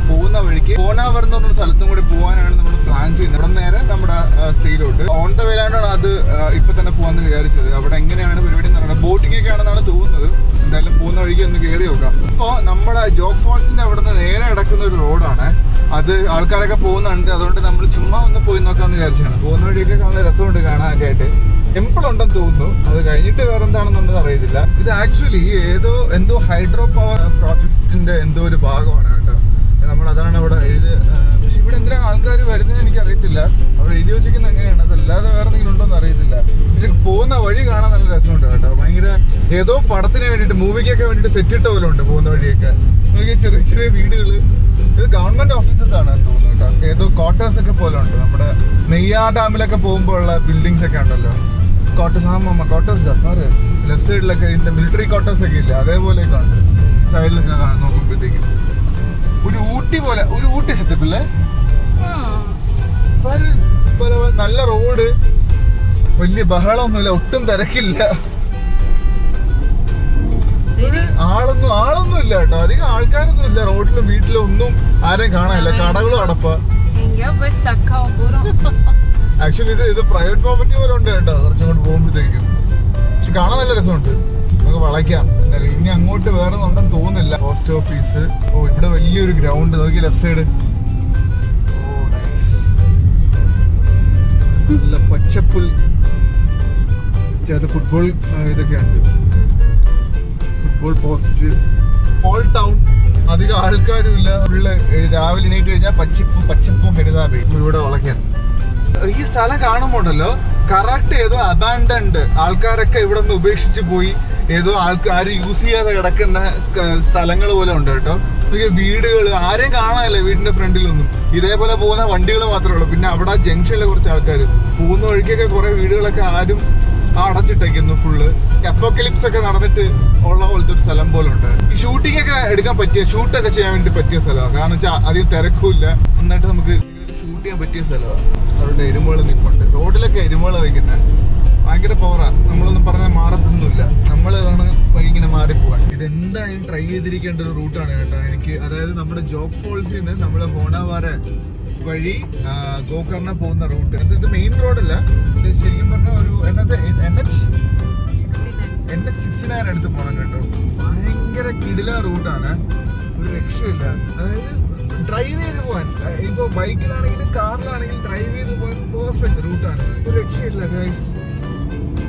Speaker 2: പോകുന്ന വഴിക്ക് കോനാവർ എന്ന് പറഞ്ഞൊരു സ്ഥലത്തും കൂടി പോകാനാണ് നമ്മൾ പ്ലാൻ ചെയ്യുന്നത്. അവിടെ നേരെ നമ്മുടെ സ്റ്റേയിലോട്ട് ഓൺ ദ വേലാണ്ടാണ് അത് ഇപ്പം തന്നെ പോകാമെന്ന് വിചാരിച്ചത്. അവിടെ എങ്ങനെയാണ് പരിപാടി എന്ന് പറയുന്നത്, ബോട്ടിംഗ് ഒക്കെ ആണെന്നാണ് തോന്നുന്നത്. എന്തായാലും പോകുന്ന വഴിക്ക് ഒന്ന് കയറി നോക്കാം. ഇപ്പോൾ നമ്മുടെ ജോഗ് ഫോൾസിൻ്റെ അവിടെ നിന്ന് നേരെ കിടക്കുന്ന ഒരു റോഡാണ്. അത് ആൾക്കാരൊക്കെ പോകുന്നുണ്ട്, അതുകൊണ്ട് നമ്മൾ ചുമ്മാ ഒന്ന് പോയി നോക്കാമെന്ന് വിചാരിച്ചാണ്. പോകുന്ന വഴിയൊക്കെ നല്ല രസമുണ്ട് കാണാനൊക്കെ ആയിട്ട്. ടെമ്പിളുണ്ടെന്ന് തോന്നുന്നു, അത് കഴിഞ്ഞിട്ട് വേറെ എന്താണെന്നുള്ളത് അറിയത്തില്ല. ഇത് ആക്ച്വലി എന്തോ ഹൈഡ്രോ പവർ പ്രോജക്റ്റിന്റെ എന്തോ ഒരു ഭാഗമാണ് കേട്ടോ. അതാണ് അവിടെ എഴുതി. പക്ഷെ ഇവിടെ എന്തിനാണ് ആൾക്കാർ വരുന്നത് എനിക്ക് അറിയത്തില്ല. അവിടെ എഴുതി വെച്ചിരിക്കുന്നത് എങ്ങനെയാണ്, അതല്ലാതെ വേറെ എന്തെങ്കിലും ഉണ്ടോ എന്ന് അറിയത്തില്ല. പക്ഷെ പോകുന്ന വഴി കാണാൻ നല്ല രസമുണ്ട് കേട്ടോ. ഭയങ്കര ഏതോ പടത്തിന് വേണ്ടിയിട്ട്, മൂവിക്കൊക്കെ വേണ്ടിയിട്ട് സെറ്റ് ഇട്ട പോലെ ഉണ്ട് പോകുന്ന വഴിയൊക്കെ. നോക്കിയ ചെറിയ ചെറിയ വീടുകൾ, ഇത് ഗവൺമെന്റ് ഓഫീസസ് ആണ് തോന്നുന്നു കേട്ടോ. ഏതോ ക്വാർട്ടേഴ്സ് ഒക്കെ പോലെ ഉണ്ട്. നമ്മുടെ നെയ്യാർ ഡാമിലൊക്കെ പോകുമ്പോൾ ഉള്ള ബിൽഡിങ്സ് ഒക്കെ ഉണ്ടല്ലോ, ക്വാർട്ടേഴ്സ് ലെഫ്റ്റ് സൈഡിലൊക്കെ ഇതിന്റെ മിലിറ്ററി ക്വാർട്ടേഴ്സ് ഒക്കെ ഇല്ല, അതേപോലെയൊക്കെ ഉണ്ട്. സൈഡിലൊക്കെ നോക്കുമ്പോഴത്തേക്കും ഒരു ഊട്ടി സെറ്റപ്പ് അല്ലേ. നല്ല റോഡ്, വലിയ ബഹളമൊന്നുമില്ല, ഒട്ടും തിരക്കില്ല, ആളൊന്നും ഇല്ല കേട്ടോ. അധികം ആൾക്കാരൊന്നും ഇല്ല റോഡിലും വീട്ടിലും ഒന്നും, ആരെയും കാണാനില്ല. കടകളും അടപ്പ. ആക്ച്വലി ഇത് പ്രൈവറ്റ് പ്രോപ്പർട്ടി പോലെ ഉണ്ട് കേട്ടോ, കുറച്ചുകൂടെ പോകുമ്പോഴത്തേക്കും. പക്ഷെ കാണാൻ നല്ല രസമുണ്ട്. നമുക്ക് വളയ്ക്കാം. എന്തായാലും ഇനി അങ്ങോട്ട് വേറെ ഉണ്ടെന്ന് തോന്നുന്നില്ല. Post office. ഇവിടെ വലിയൊരു ഗ്രൗണ്ട് നോക്കി, ലെഫ്റ്റ് സൈഡ് നല്ല പച്ചപ്പുൽ. അത് ഫുട്ബോൾ ഇതൊക്കെ ഉണ്ട്, ഫുട്ബോൾ പോസ്റ്റ്. ഓൾ ടൗൺ, അധികം ആൾക്കാരും ഇല്ല. ഫുള്ള് രാവിലെ എണീറ്റ് കഴിഞ്ഞാൽ പച്ചപ്പും ഹരിതാപയും. ഇവിടെ വളയ്ക്കാൻ ഈ സ്ഥലം കാണുമ്പോണ്ടല്ലോ കറക്റ്റ് ഏതോ അബാൻഡൻഡ് ആൾക്കാരൊക്കെ ഇവിടെ നിന്ന് ഉപേക്ഷിച്ച് പോയി, ഏതോ ആൾക്കാർ യൂസ് ചെയ്യാതെ കിടക്കുന്ന സ്ഥലങ്ങൾ പോലെ ഉണ്ട് കേട്ടോ. വീടുകൾ ആരെയും കാണാനില്ല വീടിന്റെ ഫ്രണ്ടിലൊന്നും. ഇതേപോലെ പോകുന്ന വണ്ടികൾ മാത്രമേ ഉള്ളൂ. പിന്നെ അവിടെ ജംഗ്ഷനിലെ കുറച്ച് ആൾക്കാർ പോകുന്ന വഴിക്കൊക്കെ കുറെ വീടുകളൊക്കെ ആരും അടച്ചിട്ടേക്കുന്നു ഫുള്ള്. അപ്പോക്കലിപ്സ് ഒക്കെ നടന്നിട്ട് ഉള്ള പോലത്തെ ഒരു സ്ഥലം പോലെ ഉണ്ട്. ഈ ഷൂട്ടിംഗ് ഒക്കെ എടുക്കാൻ പറ്റിയ, ഷൂട്ടൊക്കെ ചെയ്യാൻ വേണ്ടി പറ്റിയ സ്ഥലമാണ്. കാരണം വെച്ചാൽ അധികം തിരക്കുമില്ല, നന്നായിട്ട് നമുക്ക് ഷൂട്ട് ചെയ്യാൻ പറ്റിയ സ്ഥലമാണ്. അവരുടെ എരുമകൾ നിൽപ്പുണ്ട് റോഡിലൊക്കെ, എരുമകൾ നിൽക്കുന്നത് ഭയങ്കര പവറാ, നമ്മളൊന്നും പറഞ്ഞാൽ മാറത്തൊന്നുമില്ല. നമ്മൾ വേണം ഇങ്ങനെ മാറിപ്പോവാൻ. ഇതെന്തായാലും ട്രൈ ചെയ്തിരിക്കേണ്ട ഒരു റൂട്ടാണ് കേട്ടോ എനിക്ക്. അതായത് നമ്മുടെ ജോഗ് ഫോൾസിൽ നിന്ന് നമ്മൾ ഹോണാവാര വഴി ഗോകർണ പോകുന്ന റൂട്ട്. ഇത് മെയിൻ റോഡല്ല, ഇത് ശരിക്കും പറഞ്ഞാൽ ഒരു NH69 അടുത്ത് പോകണം കേട്ടോ. ഭയങ്കര കിടില റൂട്ടാണ്, ഒരു രക്ഷയില്ല. അതായത് ഡ്രൈവ് ചെയ്ത് പോകാൻ, ഇപ്പൊ ബൈക്കിലാണെങ്കിലും കാറിലാണെങ്കിലും ഡ്രൈവ് ചെയ്ത് പോകാൻ പെർഫെക്റ്റ് റൂട്ടാണ്, ഒരു രക്ഷയില്ല ഗൈസ്.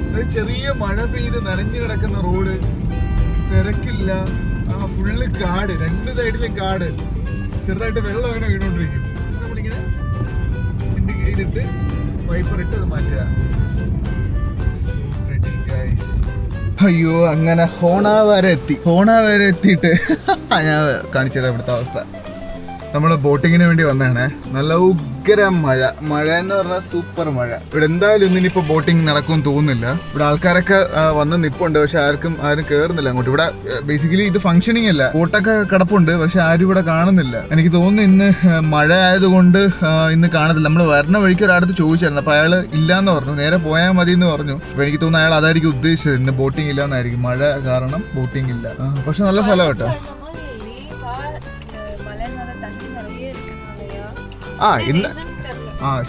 Speaker 2: അതായത് ചെറിയ മഴ പെയ്ത് നനഞ്ഞു കിടക്കുന്ന റോഡ്, തിരക്കില്ല, ഫുള്ള് കാട്, രണ്ട് സൈഡിലും കാട്, ചെറുതായിട്ട് വെള്ളം അങ്ങനെ വീണോണ്ടിരിക്കും. നമ്മളിങ്ങനെ ചെയ്തിട്ട് വൈപ്പർ ഇട്ട് അത് മാറ്റുക. അയ്യോ, അങ്ങനെ ഹോണാവാര എത്തിയിട്ട് ഞാൻ കാണിച്ചു തരാം ഇവിടുത്തെ അവസ്ഥ. നമ്മൾ ബോട്ടിങ്ങിന് വേണ്ടി വന്നതാണ്. നല്ല ഉഗ്ര മഴ എന്ന് പറഞ്ഞാൽ സൂപ്പർ മഴ. ഇവിടെ എന്തായാലും ഇന്നിപ്പോൾ ബോട്ടിങ് നടക്കുമെന്ന് തോന്നുന്നില്ല. ഇവിടെ ആൾക്കാരൊക്കെ വന്ന് നിൽപ്പുണ്ട്, പക്ഷെ ആരും കയറുന്നില്ല അങ്ങോട്ട്. ഇവിടെ ബേസിക്കലി ഇത് ഫംഗ്ഷനിങ് അല്ല, ബോട്ടൊക്കെ കിടപ്പുണ്ട്, പക്ഷെ ആരും ഇവിടെ കാണുന്നില്ല. എനിക്ക് തോന്നുന്നു ഇന്ന് മഴ ആയതുകൊണ്ട് ഇന്ന് കാണത്തില്ല. നമ്മൾ വരണ വഴിക്ക് ഒരാടത്ത് ചോദിച്ചായിരുന്നു, അപ്പോൾ അയാൾ ഇല്ലാന്ന് പറഞ്ഞു, നേരെ പോയാൽ മതി എന്ന് പറഞ്ഞു. അപ്പോൾ എനിക്ക് തോന്നുന്നു അയാൾ അതായിരിക്കും ഉദ്ദേശിച്ചത്, ഇന്ന് ബോട്ടിങ് ഇല്ലാന്നായിരിക്കും, മഴ കാരണം ബോട്ടിങ് ഇല്ല. പക്ഷെ നല്ല സ്ഥലം കേട്ടോ.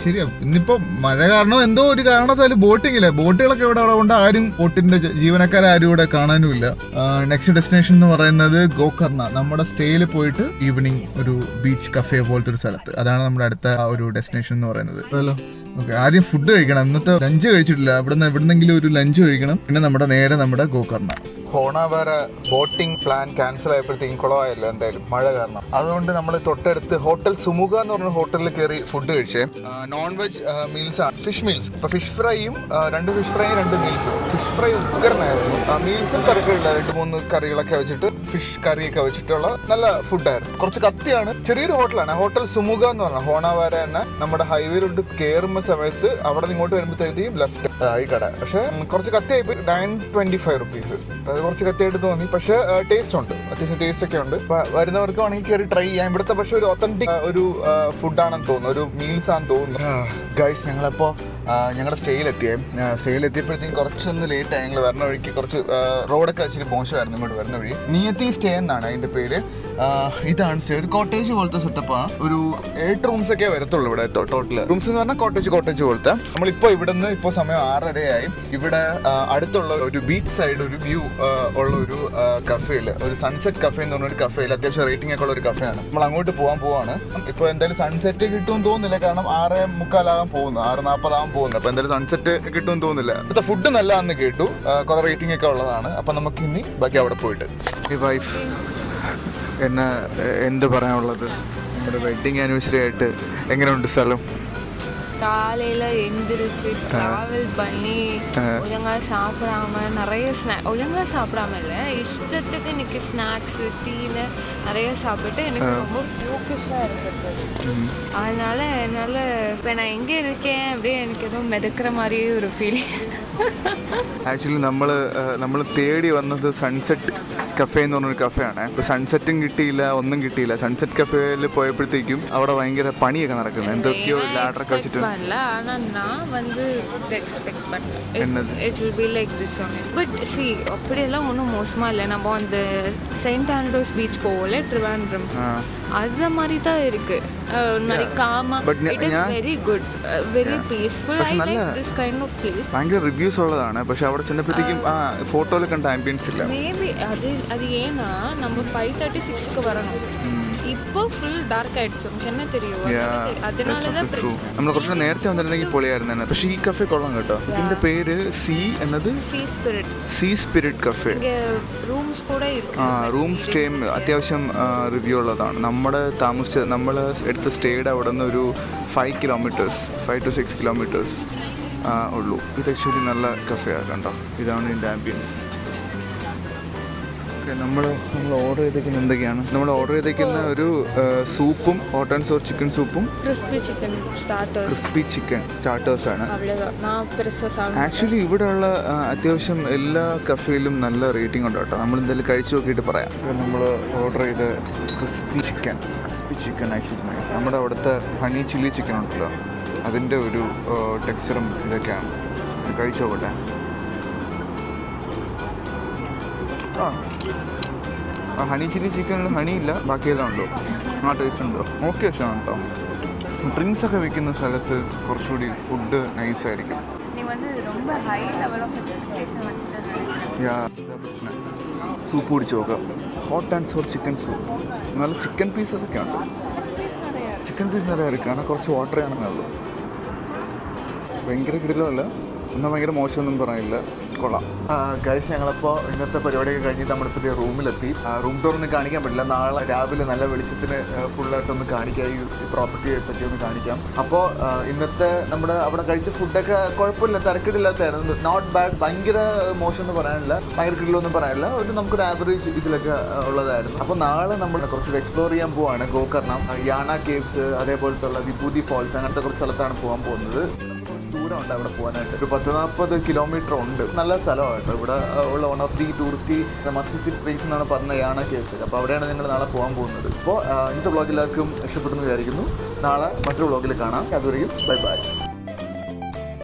Speaker 2: ശരിയാ, ഇന്നിപ്പോ മഴ കാരണം എന്തോ ഒരു കാരണത്താലും ബോട്ടിംഗ് ഇല്ല. ബോട്ടുകളൊക്കെ ഇവിടെ കൊണ്ട് ആരും ബോട്ടിന്റെ ജീവനക്കാരും ഇവിടെ കാണാനുമില്ല. നെക്സ്റ്റ് ഡെസ്റ്റിനേഷൻ എന്ന് പറയുന്നത് ഗോകർണ. നമ്മുടെ സ്റ്റേയിൽ പോയിട്ട് ഈവനിങ് ഒരു ബീച്ച് കഫേ പോലത്തെ ഒരു സ്ഥലത്ത്, അതാണ് നമ്മുടെ അടുത്ത ഒരു ഡെസ്റ്റിനേഷൻ എന്ന് പറയുന്നത്. ഓക്കെ, ആദ്യം ഫുഡ് കഴിക്കണം. ഇന്നത്തെ ലഞ്ച് കഴിച്ചിട്ടില്ല. എവിടുന്നെങ്കിലും ഒരു ലഞ്ച് കഴിക്കണം. പിന്നെ നമ്മുടെ ഗോകർണ. ഹോണാവാര ബോട്ടിംഗ് പ്ലാൻ ക്യാൻസൽ ആയപ്പോഴത്തേക്കും കുളമായല്ലോ എന്തായാലും മഴ കാരണം. അതുകൊണ്ട് നമ്മൾ തൊട്ടടുത്ത് ഹോട്ടൽ സുമുഖ എന്ന് പറഞ്ഞ ഹോട്ടലിൽ കയറി ഫുഡ് കഴിച്ചേ. നോൺ വെജ് മീൽസ് ആണ്, ഫിഷ് മീൽസ്. ഇപ്പൊ ഫിഷ് ഫ്രൈയും 2 ഫിഷ് ഫ്രൈയും 2 മീൽസും. Fish fry ഉഗ്രനായിരുന്നു. മീൽസും തിരക്കില്ല, 2-3 കറികളൊക്കെ വെച്ചിട്ട്, ഫിഷ് കറിയൊക്കെ വെച്ചിട്ടുള്ള നല്ല ഫുഡായിരുന്നു. കുറച്ച് കത്തിയാണ്, ചെറിയൊരു ഹോട്ടലാണ്. ഹോട്ടൽ സുമുഖ എന്ന് പറഞ്ഞാൽ ഹോണാവാര തന്നെ നമ്മുടെ ഹൈവേയിലോട്ട് കയറുമ്പോൾ സമയത്ത് അവിടെ നിന്ന് ഇങ്ങോട്ട് വരുമ്പോഴത്തേക്കും ലെഫ്റ്റ് ഈ കട. പക്ഷെ കുറച്ച് കത്തിയായി പോയി, 925 റുപ്പീസ്. അത് കുറച്ച് കത്തിയായിട്ട് തോന്നി, പക്ഷെ ടേസ്റ്റ് ഉണ്ട്, അത്യാവശ്യം ടേസ്റ്റ് ഒക്കെ ഉണ്ട്. വരുന്നവർക്ക് വേണമെങ്കിൽ കയറി ട്രൈ ചെയ്യാം. ഇവിടുത്തെ പക്ഷെ ഒരു ഒത്തന്റിക് ഒരു ഫുഡാണെന്ന് തോന്നുന്നു, ഒരു മീൽസ് ആണെന്ന് തോന്നുന്നു. ഗൈസ്, ഞങ്ങളപ്പോൾ ഞങ്ങളുടെ സ്റ്റേയിലെത്തിയപ്പോഴത്തേക്കും കുറച്ചൊന്ന് ലേറ്റായി. ഞങ്ങൾ വരുന്ന വഴിക്ക് കുറച്ച് റോഡൊക്കെ ഇച്ചിരി മോശമായിരുന്നു ഇങ്ങോട്ട് വരുന്ന വഴി. നിയത്തി സ്റ്റേ എന്നാണ് അതിൻ്റെ പേര്. ഇതാണ് സ്റ്റേ, ഒരു കോട്ടേജ് പോലത്തെ സെറ്റപ്പാണ്. ഒരു 8 റൂംസ് ഒക്കെ വരത്തുള്ളൂ ഇവിടെ ടോട്ടൽ. റൂംസ് എന്ന് പറഞ്ഞാൽ കോട്ടേജ് പോലത്തെ. നമ്മളിപ്പോൾ ഇവിടെ നിന്ന് ഇപ്പോൾ സമയം 6:30 ഇവിടെ അടുത്തുള്ള ഒരു ബീച്ച് സൈഡ് ഒരു വ്യൂ ഉള്ള ഒരു കഫേയിൽ, ഒരു സൺസെറ്റ് കഫേ എന്ന് പറഞ്ഞൊരു കഫേയിൽ, അത്യാവശ്യം റേറ്റിംഗ് ഒക്കെ ഉള്ള ഒരു കഫേയാണ്. നമ്മൾ അങ്ങോട്ട് പോവാണ്. ഇപ്പോൾ എന്തായാലും സൺസെറ്റ് കിട്ടുമെന്ന് തോന്നുന്നില്ല, കാരണം 6:45 പോകുന്നു, 6:40 പോകുന്നു. അപ്പോൾ എന്തായാലും സൺസെറ്റ് കിട്ടുമെന്ന് തോന്നുന്നില്ല. ഇപ്പോഴത്തെ ഫുഡ് നല്ലതാണെന്ന് കേട്ടു, കുറെ റേറ്റിംഗ് ഒക്കെ ഉള്ളതാണ്. അപ്പം നമുക്ക് ഇനി ബാക്കി അവിടെ പോയിട്ട് ഈ വൈഫ് എന്നെ എന്ത് പറയാനുള്ളത്, നമ്മുടെ വെഡിങ് ആനിവേഴ്സറി ആയിട്ട് എങ്ങനെയുണ്ട് സ്ഥലം?
Speaker 3: காலையில் எந்திரிச்சு ட்ராவல் பண்ணி ஒழுங்காக சாப்பிடாம நிறைய ஒழுங்காக சாப்பிடாம இல்லை, இஷ்டத்துக்கு இன்னைக்கு ஸ்நாக்ஸு டீன்னு நிறைய சாப்பிட்டு எனக்கு ரொம்ப ஃபோக்கஸாக இருக்குது. அதனால என்னால் இப்போ நான் எங்கே இருக்கேன் அப்படியே எனக்கு எதுவும் மிதக்கிற மாதிரியே ஒரு ஃபீலிங்.
Speaker 2: ആക്ച്വലി നമ്മൾ തേടി വന്നത് സൺസെറ്റ് കഫേ എന്ന് പറഞ്ഞൊരു കഫേയാണ്. ഇപ്പോൾ സൺസെറ്റും കിട്ടിയില്ല, ഒന്നും കിട്ടിയില്ല. സൺസെറ്റ് കഫേയിൽ പോയപ്പോഴത്തേക്കും അവിടെ ഭയങ്കര പണിയൊക്കെ നടക്കുന്നത്, എന്തൊക്കെയോ ലാഡറൊക്കെ വെച്ചിട്ട്.
Speaker 3: ஆனால் நான் வந்து எக்ஸ்பெக்ட் பண்ணேன் it will be like this only. But see அப்படியெல்லாம் ஒன்றும் மோசமாக இல்லை. நம்ம அந்த செயின்ட் ஆண்ட்ரூஸ் பீச் போகல, ட்ரிவாண்ட்ரம், அது மாதிரி தான் இருக்கு. ஒரு மாதிரி காமா, it is very good, very peaceful. I like this kind of place.
Speaker 2: ഭയങ്കര റിവ്യൂസ് ഉള്ളതാണ്, പക്ഷെ അവിടെ ചെന്നപ്പോഴത്തേക്കും ഫോട്ടോയിൽ കണ്ട ആംബിയൻസ് ഇല്ല.
Speaker 3: മേബി അത് ஏன்னா நம்ம 5:36க்கு வரணும், இப்போ ഫുൾ ഡാർക്ക് ആയിடுச்சு. നമുക്ക് എന്നെ தெரியும், അതിനാലதான் പ്രശ്നം.
Speaker 2: നമ്മൾ കുറച്ച് നേരത്തെ വന്നിരുന്നെങ്കിൽ പൊളിയായിരുന്നു. പക്ഷേ ഈ കഫേ കൊള്ളാം കേട്ടോ. ഇതിന്റെ പേര് സീ സ്പിരിറ്റ് കഫേ.
Speaker 3: റൂംസ് കൂടെ
Speaker 2: റൂം സ്റ്റേയും അത്യാവശ്യം റിവ്യൂ ഉള്ളതാണ്. നമ്മൾ എടുത്ത സ്റ്റേയുടെ അവിടെ നിന്ന് ഒരു 5 to 6 കിലോമീറ്റേഴ്സ് ഉള്ളൂ. ഇത് ആക്ച്വലി നല്ല കഫേയാണ് കണ്ടോ. ഇതാണ് ഇതിൻ്റെ ആംബിയൻസ്. നമ്മൾ ഓർഡർ ചെയ്തേക്കുന്ന എന്തൊക്കെയാണ്? നമ്മൾ ഓർഡർ ചെയ്തേക്കുന്ന ഒരു സൂപ്പും, ഹോട്ട് ആൻഡ് സോർ ചിക്കൻ സൂപ്പും, ക്രിസ്പി ചിക്കൻ സ്റ്റാർട്ടേഴ്സാണ്. ആക്ച്വലി ഇവിടെയുള്ള അത്യാവശ്യം എല്ലാ കഫേയിലും നല്ല റേറ്റിംഗ് ഉണ്ട് കേട്ടോ. നമ്മൾ എന്തായാലും കഴിച്ചു നോക്കിയിട്ട് പറയാം. നമ്മൾ ഓർഡർ ചെയ്ത് ക്രിസ്പി ചിക്കൻ ആക്ച്വലി നമ്മുടെ അവിടുത്തെ ഹണി ചില്ലി ചിക്കൻ ഉണ്ടല്ലോ, അതിൻ്റെ ഒരു ടെക്സ്ചറും ഇതൊക്കെയാണ്. കഴിച്ചു നോക്കട്ടെ. ആ ഹണി ചില്ലി ചിക്കനിൽ ഹണി ഇല്ല, ബാക്കിയെല്ലാം ഉണ്ടോ? ആ ടേസ്റ്റ് ഉണ്ടോ? ഓക്കെ ഇഷ്ടമാണ് കേട്ടോ. ഡ്രിങ്ക്സ് ഒക്കെ വിൽക്കുന്ന സ്ഥലത്ത് കുറച്ചുകൂടി ഫുഡ് നൈസായിരിക്കും. സൂപ്പ് കുടിച്ച് നോക്കാം. Hot and sour chicken soup. നല്ല ചിക്കൻ പീസസ് ഒക്കെ ഉണ്ട്. ചിക്കൻ പീസ് നിറയെ ഇരിക്കും, കാരണം കുറച്ച് വാട്ടർ ആണെന്നേ ഉള്ളൂ. ഭയങ്കര കിടിലമല്ല, എന്നാൽ ഭയങ്കര മോശമൊന്നും പറയില്ല, കൊള്ളാം. ഗൈസ്, ഞങ്ങളപ്പോൾ ഇന്നത്തെ പരിപാടിയൊക്കെ കഴിഞ്ഞ് നമ്മളിപ്പോൾ റൂമിലെത്തി. റൂം ടൂർ ഒന്നും കാണിക്കാൻ പറ്റില്ല, നാളെ രാവിലെ നല്ല വെളിച്ചത്തിന് ഫുള്ളായിട്ടൊന്ന് കാണിക്കാം, ഈ പ്രോപ്പർട്ടിയെ പറ്റി ഒന്ന് കാണിക്കാം. അപ്പോൾ ഇന്നത്തെ നമ്മുടെ അവിടെ കഴിച്ച ഫുഡൊക്കെ കുഴപ്പമില്ല, തിരക്കിടില്ലാത്തതായിരുന്നു. നോട്ട് ബാഡ്, ഭയങ്കര മോശം എന്ന് പറയാനില്ല, ഭയങ്കര കിടിലൊന്നും പറയാനില്ല, ഒരു നമുക്കൊരു ആവറേജ് ഇതിലൊക്കെ ഉള്ളതായിരുന്നു. അപ്പോൾ നാളെ നമ്മൾ കുറച്ച് എക്സ്പ്ലോർ ചെയ്യാൻ പോവാണ്. ഗോകർണം, യാണ കേവ്സ്, അതേപോലത്തുള്ള വിഭൂതി ഫോൾസ്, അങ്ങനത്തെ കുറച്ച് സ്ഥലത്താണ് പോകാൻ പോകുന്നത്. ദൂരമുണ്ട് അവിടെ പോകാനായിട്ട്, ഒരു 40 കിലോമീറ്റർ ഉണ്ട്. നല്ല സ്ഥലമായിട്ട് ഇവിടെ ഉള്ള one of the tourist must visit place എന്നാണ് പറഞ്ഞ യാണ കേവ്സ്. അപ്പോൾ അവിടെയാണ് ഞങ്ങൾ നാളെ പോകാൻ പോകുന്നത്. അപ്പോൾ ഇന്നത്തെ വ്ളോഗ് എല്ലാവർക്കും ഇഷ്ടപ്പെട്ടെന്ന് വിചാരിക്കുന്നു. നാളെ മറ്റൊരു വ്ളോഗിൽ കാണാം. അതുവരെയും ബൈ ബൈ.